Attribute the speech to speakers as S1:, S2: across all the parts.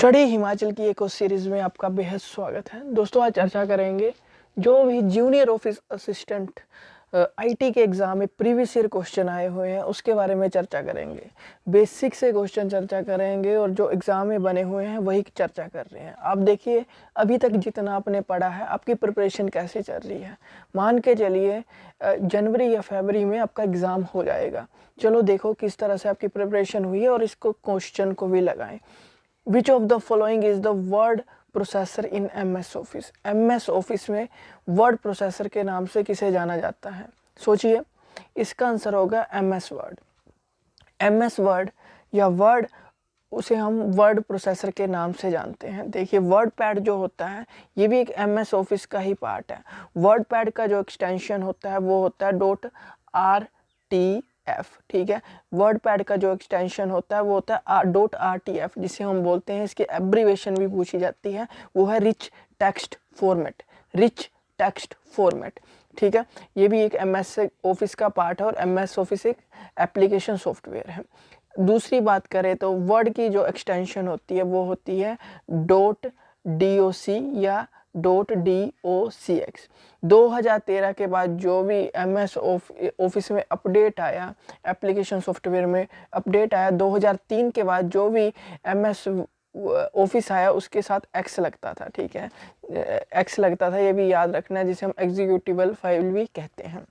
S1: Study Himachal की एक और सीरीज में आपका बेहद स्वागत है। दोस्तों आज चर्चा करेंगे जो भी जूनियर ऑफिस असिस्टेंट आईटी के एग्जाम में प्रीवियस ईयर क्वेश्चन आए हुए हैं उसके बारे में चर्चा करेंगे। बेसिक से क्वेश्चन चर्चा करेंगे और जो एग्जाम में बने हुए हैं वही चर्चा कर रहे हैं। आप देखिए अभी तक जितना आपने पढ़ा है आपकी प्रिपरेशन कैसे चल रही है। मान के चलिए जनवरी या फरवरी में आपका एग्ज़ाम हो जाएगा। चलो देखो किस तरह से आपकी प्रिपरेशन हुई है और इसको क्वेश्चन को भी लगाएं। Which of the following is the word processor in MS Office? MS Office में word processor के नाम से किसे जाना जाता है? सोचिए, इसका आंसर होगा MS Word। MS Word या Word उसे हम वर्ड प्रोसेसर के नाम से जानते हैं। देखिए वर्ड पैड जो होता है ये भी एक MS ऑफिस का ही पार्ट है। वर्ड पैड का जो एक्सटेंशन होता है वो होता है .rtf, ठीक है। वर्ड पैड का जो एक्सटेंशन होता है वो होता है .rtf, जिसे हम बोलते हैं, इसकी एब्रीवेशन भी पूछी जाती है, वो है rich text format. Rich text format, ठीक है। ये भी एक MS ऑफिस का पार्ट है और MS ऑफिस एक एप्लीकेशन सॉफ्टवेयर है। दूसरी बात करें तो वर्ड की जो एक्सटेंशन होती है वो होती है .doc या .docx। 2013 के बाद जो भी MS ऑफिस में अपडेट आया, एप्लीकेशन सॉफ्टवेयर में अपडेट आया, 2003 के बाद जो भी MS ऑफिस आया उसके साथ एक्स लगता था, ठीक है। एक्स लगता था, ये भी याद रखना है, जिसे हम एग्जीक्यूटिबल फाइल भी कहते हैं।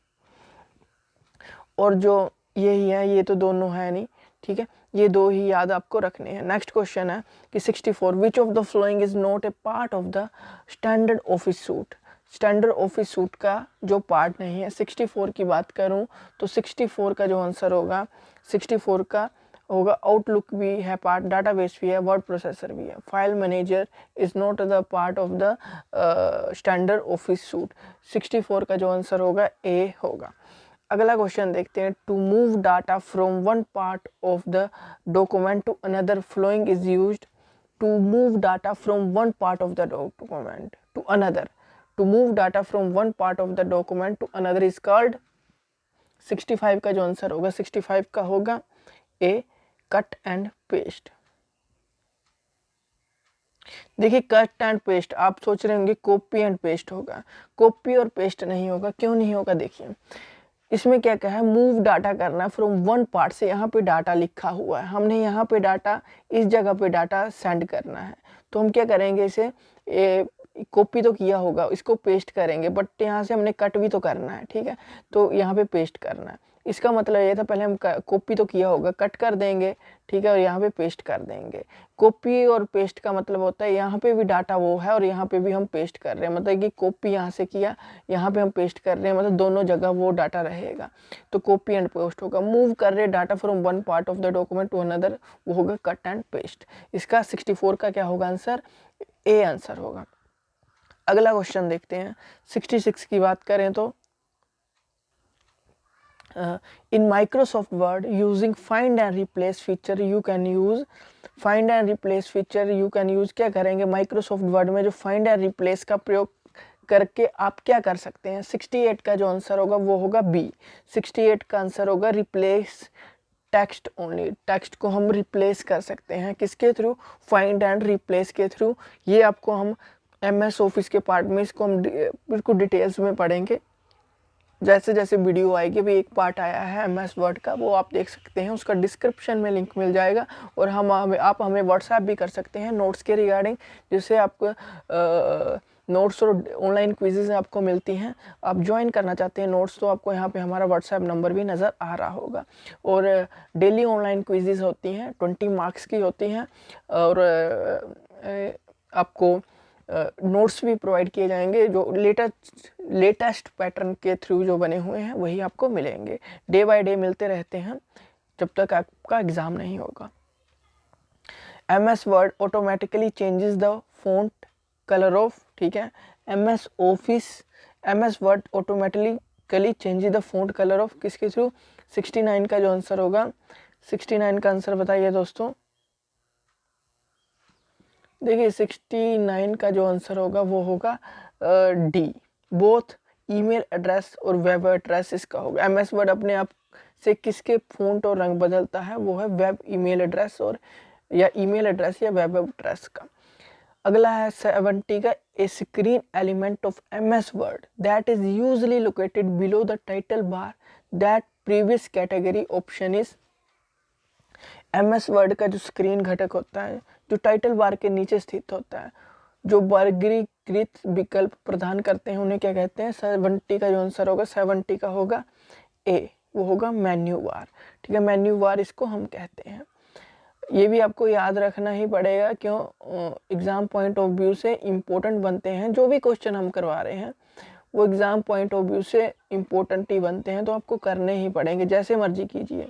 S1: और जो यही है, ये तो दोनों है नहीं, ठीक है, ये दो ही याद आपको रखने हैं। नेक्स्ट क्वेश्चन है कि 64 which of the following is not a part of the standard office suit. Standard office suit का जो पार्ट नहीं है, 64 की बात करूं तो 64 का जो आंसर होगा, 64 का होगा आउटलुक भी है पार्ट, डाटाबेस भी है, वर्ड प्रोसेसर भी है। File manager is not the part of the standard office suit. 64 का जो आंसर होगा ए होगा। अगला क्वेश्चन देखते हैं। To move data from one part of the document to another following is used. To move data from one part of the document to another, to move data from one part of the document to another is called. 65 का जो answer होगा, 65 का होगा a cut and paste. देखिए cut and paste, आप सोच रहे होंगे कॉपी एंड पेस्ट होगा, कॉपी और पेस्ट नहीं होगा। क्यों नहीं होगा, देखिए इसमें क्या कहा है, मूव डाटा करना फ्रॉम वन पार्ट से। यहाँ पे डाटा लिखा हुआ है, हमने यहाँ पे डाटा, इस जगह पे डाटा सेंड करना है, तो हम क्या करेंगे, इसे कॉपी तो किया होगा, इसको पेस्ट करेंगे, बट यहाँ से हमने कट भी तो करना है, ठीक है, तो यहाँ पे पेस्ट करना है। इसका मतलब ये था, पहले हम कॉपी तो किया होगा, कट कर देंगे, ठीक है, और यहाँ पे पेस्ट कर देंगे। कॉपी और पेस्ट का मतलब होता है यहाँ पे भी डाटा वो है और यहाँ पे भी हम पेस्ट कर रहे हैं, मतलब कि कॉपी यहाँ से किया, यहाँ पे हम पेस्ट कर रहे हैं, मतलब दोनों जगह वो डाटा रहेगा, तो कॉपी एंड पेस्ट होगा। मूव कर रहे data from one part of the document to another, वो होगा कट एंड पेस्ट। इसका 64 का क्या होगा आंसर, ए आंसर होगा। अगला क्वेश्चन देखते हैं। 66 की बात करें तो in Microsoft Word using find and replace feature you can use, find and replace feature you can use, क्या करेंगे Microsoft Word में जो find and replace का प्रयोग करके आप क्या कर सकते हैं। 68 का जो आंसर होगा वो होगा बी। 68 का आंसर होगा रिप्लेस टेक्स्ट ओनली। टेक्स्ट को हम रिप्लेस कर सकते हैं किसके थ्रू, फाइंड एंड रिप्लेस के थ्रू। ये आपको हम MS ऑफिस के पार्ट में इसको हम बिल्कुल डिटेल्स में पढ़ेंगे, जैसे जैसे वीडियो आएगी। भी एक पार्ट आया है MS वर्ड का, वो आप देख सकते हैं, उसका डिस्क्रिप्शन में लिंक मिल जाएगा। और आप हमें व्हाट्सएप भी कर सकते हैं नोट्स के रिगार्डिंग, जिससे आपको नोट्स और ऑनलाइन क्विजेज आपको मिलती हैं। आप ज्वाइन करना चाहते हैं नोट्स तो आपको यहाँ पे हमारा व्हाट्सएप नंबर भी नज़र आ रहा होगा। और डेली ऑनलाइन क्विजेज होती हैं, 20 मार्क्स की होती हैं, और आपको नोट्स भी प्रोवाइड किए जाएंगे जो लेटेस्ट पैटर्न के थ्रू जो बने हुए हैं वही आपको मिलेंगे। डे बाय डे मिलते रहते हैं जब तक आपका एग्ज़ाम नहीं होगा। MS word automatically changes the font colour of, ठीक है, MS word automatically changes the font colour of किसके थ्रू। 69 का जो आंसर होगा, 69 का आंसर बताइए दोस्तों। देखिए 69 का जो आंसर होगा वो होगा डी। बोथ ईमेल एड्रेस और वेब एड्रेस इसका होगा। MS वर्ड अपने आप से किसके फ़ॉन्ट और रंग बदलता है, वो है वेब ईमेल एड्रेस और या ईमेल एड्रेस या वेब एड्रेस का। अगला है 70 का, ए screen element of MS word that is usually located below the title bar that previous category option is. MS word का जो स्क्रीन घटक होता है जो टाइटल बार के नीचे स्थित होता है, जो वर्गीकृत विकल्प प्रदान करते हैं, उन्हें क्या कहते हैं? 70 का जो आंसर होगा 70 का होगा ए, वो होगा मेन्यू बार। ठीक है, मेन्यू बार इसको हम कहते हैं। ये भी आपको याद रखना ही पड़ेगा, क्यों? एग्ज़ाम पॉइंट ऑफ व्यू से इम्पोर्टेंट बनते हैं। जो भी क्वेश्चन हम करवा रहे हैं वो एग्ज़ाम पॉइंट ऑफ व्यू से इम्पोर्टेंट ही बनते हैं, तो आपको करने ही पड़ेंगे, जैसे मर्जी कीजिए,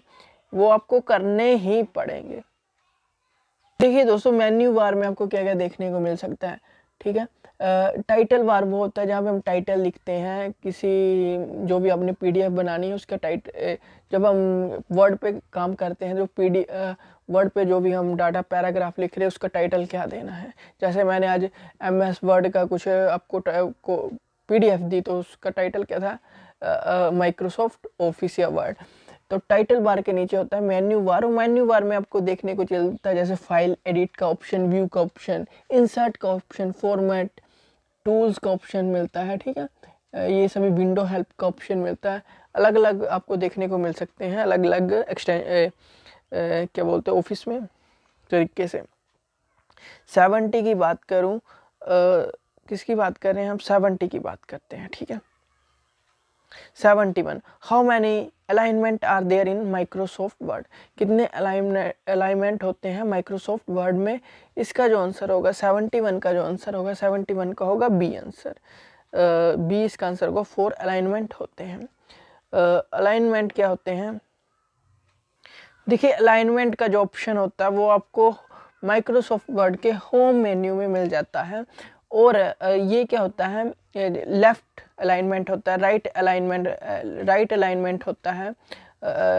S1: वो आपको करने ही पड़ेंगे। देखिए दोस्तों, मेन्यू बार में आपको क्या क्या देखने को मिल सकता है। ठीक है, टाइटल बार वो होता है जहाँ पे हम टाइटल लिखते हैं, किसी जो भी आपने PDF बनानी है उसका जब हम वर्ड पे काम करते हैं, जो वर्ड पे जो भी हम डाटा पैराग्राफ लिख रहे हैं उसका टाइटल क्या देना है। जैसे मैंने आज MS वर्ड का कुछ आपको PDF दी, तो उसका टाइटल क्या था? माइक्रोसॉफ्ट ऑफिस या वर्ड। तो टाइटल बार के नीचे होता है मेन्यू बार, और मेन्यू बार में आपको देखने को चलता है जैसे फाइल एडिट का ऑप्शन, व्यू का ऑप्शन, इंसर्ट का ऑप्शन, फॉर्मेट, टूल्स का ऑप्शन मिलता है। ठीक है, ये सभी विंडो हेल्प का ऑप्शन मिलता है। अलग अलग आपको देखने को मिल सकते हैं, अलग अलग क्या बोलते हैं ऑफिस में तरीके से। 70 की बात करूं, किसकी बात कर रहे हैं हम? 70 की बात करते हैं। ठीक है, 71, how many alignment are there in Microsoft Word? कितने अलाइनमेंट होते हैं माइक्रोसॉफ्ट वर्ड में? इसका जो आंसर होगा 71 का जो आंसर होगा 71 का होगा बी आंसर। बी इसका आंसर होगा। 4 अलाइनमेंट होते हैं। अलाइनमेंट क्या होते हैं? देखिए, अलाइनमेंट का जो ऑप्शन होता है वो आपको माइक्रोसॉफ्ट वर्ड के होम मेन्यू में मिल जाता है। और ये क्या होता है? लेफ्ट अलाइनमेंट होता है, राइट अलाइनमेंट होता है,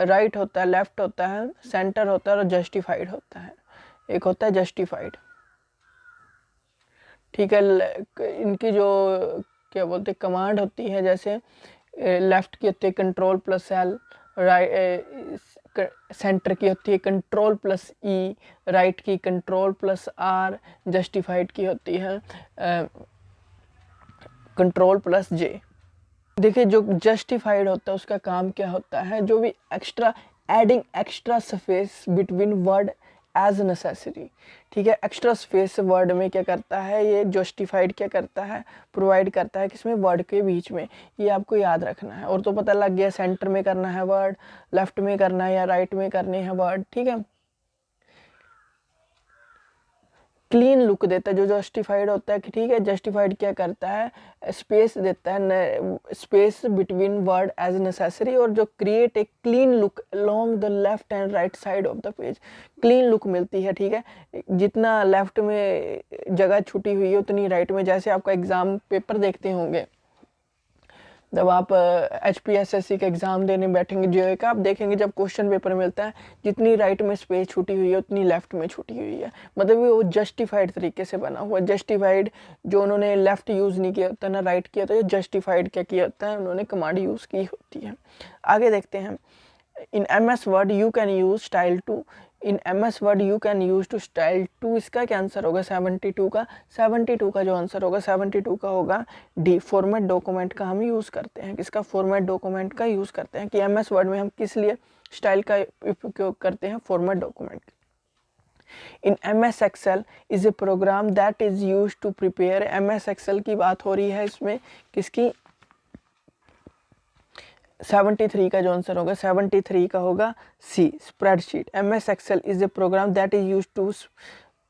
S1: राइट होता है, लेफ्ट होता है, सेंटर होता है और जस्टिफाइड होता है। एक होता है जस्टिफाइड। ठीक है, इनकी जो क्या बोलते हैं कमांड होती है, जैसे लेफ्ट की होती है Ctrl+L, सेंटर की होती है Ctrl+E, राइट की Ctrl+R, जस्टिफाइड की होती है Ctrl+J। देखिए, जो जस्टिफाइड होता है उसका काम क्या होता है? जो भी adding extra space between word as necessary. ठीक है, एक्स्ट्रा स्पेस वर्ड में क्या करता है? ये जस्टिफाइड क्या करता है? प्रोवाइड करता है, किसमें? वर्ड के बीच में। ये आपको याद रखना है। और तो पता लग गया सेंटर में करना है वर्ड, लेफ्ट में करना है या राइट में करने हैं वर्ड। ठीक है, क्लीन लुक देता है जो जस्टिफाइड होता है। ठीक है, जस्टिफाइड क्या करता है? स्पेस देता है, space between word as necessary, और जो create a clean look along the left and right side of the page. Clean look मिलती है। ठीक है, जितना लेफ्ट में जगह छुटी हुई है उतनी राइट में। जैसे आपका एग्जाम पेपर देखते होंगे, जब आप HPSSC का एग्ज़ाम देने बैठेंगे JEE का, आप देखेंगे जब क्वेश्चन पेपर मिलता है जितनी राइट में स्पेस छुटी हुई है उतनी लेफ्ट में छुटी हुई है। मतलब वो जस्टिफाइड तरीके से बना हुआ है। जस्टिफाइड जो उन्होंने लेफ्ट यूज़ नहीं किया होता ना राइट किया, तो जस्टिफाइड क्या किया होता है? उन्होंने कमांड यूज़ की होती है। आगे देखते हैं, in MS word you can use style to. In MS word you can use to style to. इसका क्या आंसर होगा? 72 का। 72 का जो आंसर होगा 72 का होगा डी, फॉर्मेट डॉक्यूमेंट का हम यूज़ करते हैं। किसका? फॉर्मेट डॉक्यूमेंट का यूज़ करते हैं। कि MS वर्ड में हम किस लिए स्टाइल का उपयोग करते हैं? Format document. In MS Excel is a program that is use to prepare. MS Excel की बात हो रही है इसमें, किसकी? 73 का जो आंसर होगा 73 का होगा C, spreadsheet. MS Excel is a program that is use to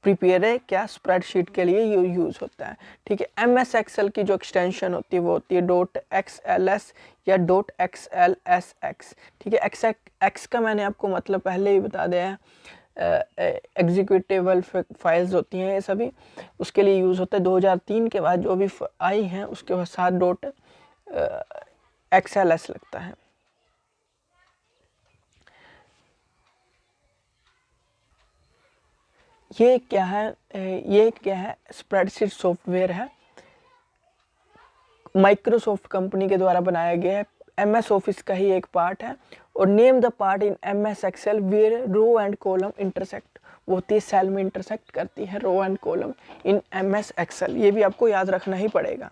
S1: prepare है, क्या? स्प्रेडशीट के लिए यूज़ होता है। ठीक है, MS Excel की जो एक्सटेंशन होती है वो होती है .xls या .xlsx। ठीक है, x का मैंने आपको मतलब पहले ही बता दिया है। एग्जीक्यूटेबल फाइल्स होती हैं ये सभी, उसके लिए यूज़ होता है। 2003 के बाद जो भी आई हैं उसके बाद साथ .xls लगता है। ये क्या है? स्प्रेडशीट सॉफ्टवेयर है, माइक्रोसॉफ्ट कंपनी के द्वारा बनाया गया है। MS ऑफिस का ही एक पार्ट है। और name the part in MS Excel where row and column intersect. वो होती है सेल में इंटरसेक्ट करती है row and column in MS Excel. ये भी आपको याद रखना ही पड़ेगा।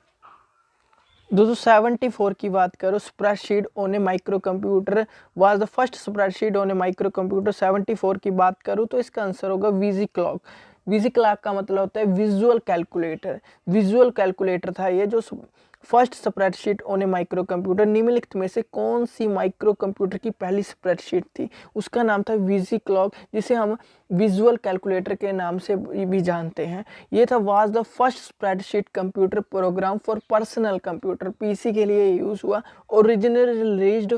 S1: दोस्तों 74 की बात करो, spreadsheet on A micro computer was the first spreadsheet on A micro computer. 74 की बात करूँ तो इसका आंसर होगा वीजी क्लॉक। वीजी क्लॉक का मतलब होता है विजुअल कैलकुलेटर। विजुअल कैलकुलेटर था ये जो first spreadsheet on A micro computer. निम्नलिखित में से कौन सी माइक्रो कंप्यूटर की पहली स्प्रेडशीट थी? उसका नाम था वीजी क्लॉक, जिसे हम विजुअल कैलकुलेटर के नाम से भी जानते हैं। ये था was the first spreadsheet computer program for personal computer. PC के लिए यूज हुआ। Originally released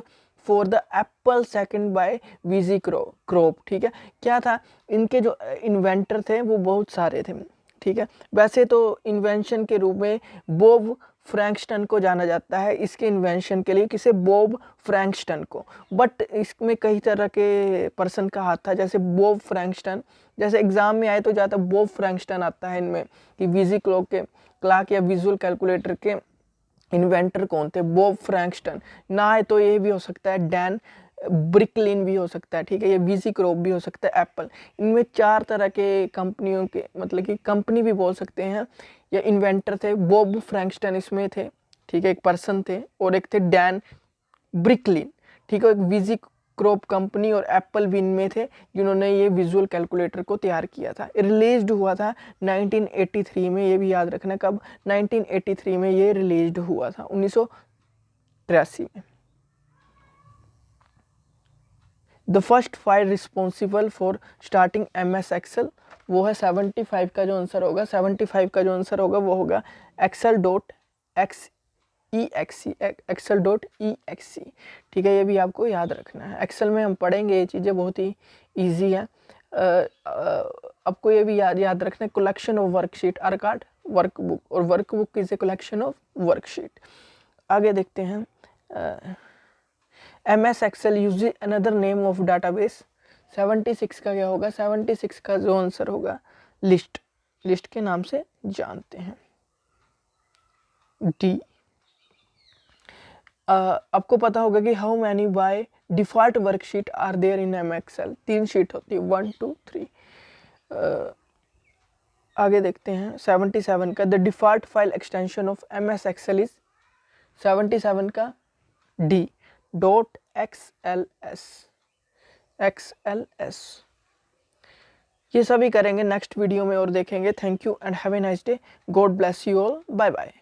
S1: for the Apple second by VisiCorp. ठीक है, क्या था, इनके जो इन्वेंटर थे वो बहुत सारे थे। ठीक है, वैसे तो इन्वेंशन के रूप में बॉब फ्रैंकस्टन को जाना जाता है इसके इन्वेंशन के लिए, किसे, बॉब फ्रैंकस्टन को। बट इसमें कई तरह के पर्सन का हाथ था, जैसे बॉब फ्रैंकस्टन, जैसे एग्जाम में आए तो ज़्यादा बॉब फ्रैंकस्टन आता है इनमें कि वीजी क्लॉक या विजुअल कैलकुलेटर के इन्वेंटर कौन थे, बॉब फ्रैंकस्टन। ना है तो ये भी हो सकता है डैन ब्रिकलिन भी हो सकता है। ठीक है, ये वीजी क्रोप भी हो सकता है, एप्पल। इनमें 4 तरह के कंपनियों के, मतलब कि कंपनी भी बोल सकते हैं, या इन्वेंटर थे। बॉब फ्रैंकस्टन इसमें थे, ठीक है, एक पर्सन थे, और एक थे डैन ब्रिकलिन। ठीक है, एक वीजी क्रोप कंपनी और एप्पल भी इनमें थे जिन्होंने ये विजुअल कैलकुलेटर को तैयार किया था। रिलीज्ड हुआ था 1983 में, ये भी याद रखना कब, 1983 में ये रिलीज्ड हुआ था, 1983 में। The first file responsible for starting MS Excel, वो है 75 का जो आंसर होगा। 75 का जो आंसर होगा वो होगा excel.exe। ठीक है, ये भी आपको याद रखना है। एक्सेल में हम पढ़ेंगे ये चीज़ें, बहुत ही ईजी है। आपको ये भी याद रखना है, collection of worksheet are called workbook, और workbook is a collection of worksheet. आगे देखते हैं, MS Excel use another name of database. 76 का क्या होगा? 76 का जो आंसर होगा लिस्ट के नाम से जानते हैं, डी। आपको पता होगा कि how many by default worksheet are there in MS Excel. 3 sheet होती है, 1 2 3। आगे देखते हैं 77 का, the default file extension of MS Excel is. 77 का डी .xls। ये सभी करेंगे नेक्स्ट वीडियो में और देखेंगे। Thank you and have a nice day. God bless you all. Bye bye.